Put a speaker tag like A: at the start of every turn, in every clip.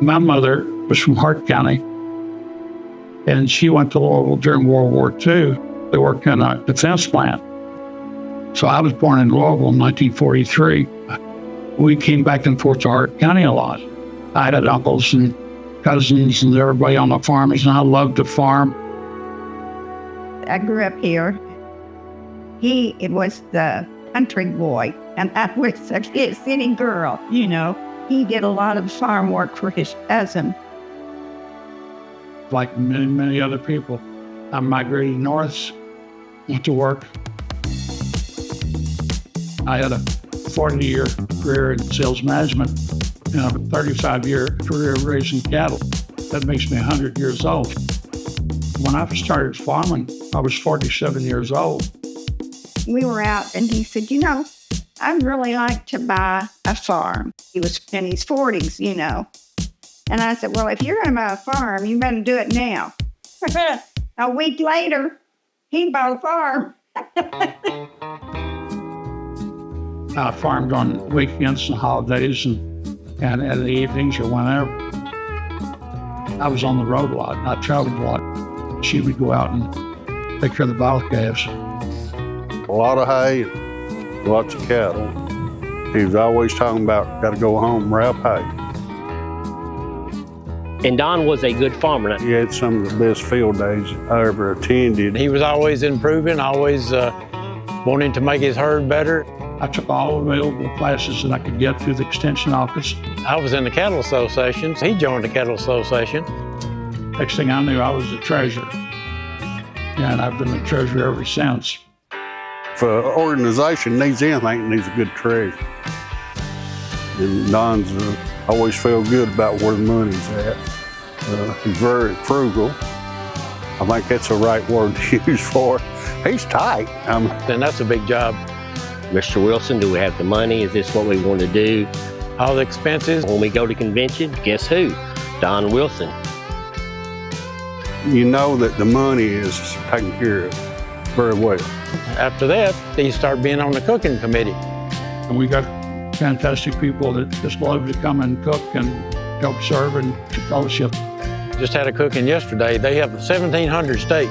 A: My mother was from Hart County, and she went to Louisville during World War II. They worked in a defense plant. So I was born in Louisville in 1943. We came back and forth to Hart County a lot. I had uncles and cousins and everybody on the farms, and I loved to farm.
B: I grew up here. He was the country boy, and I was a city girl, you know. He did a lot of farm work for his cousin.
A: Like many, many other people, I migrated north, went to work. I had a 40-year career in sales management and a 35-year career raising cattle. That makes me 100 years old. When I started farming, I was 47 years old.
B: We were out, and he said, you know, I'd really like to buy a farm. He was in his 40s, you know. And I said, well, if you're going to buy a farm, you better do it now. A week later, he bought a farm.
A: I farmed on weekends and holidays and in the evenings or whenever. I was on the road a lot. I traveled a lot. She would go out and take care of the bottle calves.
C: A lot of hay, lots of cattle. He was always talking about, got to go home and wrap hay.
D: And Don was a good farmer.
C: He had some of the best field days I ever attended.
E: He was always improving, always wanting to make his herd better.
A: I took all available classes that I could get through the extension office.
E: I was in the cattle association. He joined the cattle association.
A: Next thing I knew, I was the treasurer. And I've been the treasurer ever since.
C: If an organization needs anything, it needs a good treasurer. And Don's always felt good about where the money's at. He's very frugal. I think that's the right word to use for it. He's tight.
E: And that's a big job.
D: Mr. Wilson, do we have the money? Is this what we want to do?
E: All the expenses.
D: When we go to convention, guess who? Don Wilson.
C: You know that the money is taken care of very well.
E: After that, he started being on the cooking committee.
A: And we got fantastic people that just love to come and cook and help serve and fellowship.
E: Just had a cooking yesterday. They have 1,700 steaks.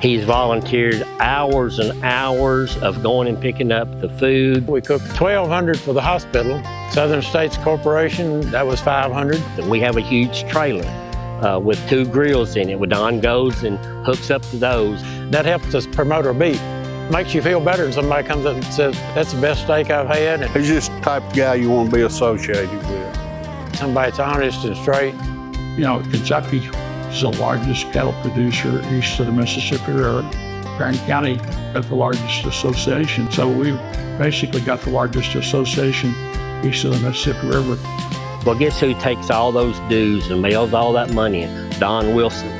D: He's volunteered hours and hours of going and picking up the food.
E: We cooked 1,200 for the hospital. Southern States Corporation, that was 500.
D: We have a huge trailer with 2 grills in it, where Don goes and hooks up to those.
E: That helps us promote our beef. Makes you feel better when somebody comes up and says, that's the best steak I've had. And
C: he's just the type of guy you want to be associated with.
E: Somebody that's honest and straight.
A: You know, Kentucky is the largest cattle producer east of the Mississippi River. Barren County got the largest association. So we basically got the largest association east of the Mississippi River.
D: Well, guess who takes all those dues and mails all that money in? Don Wilson.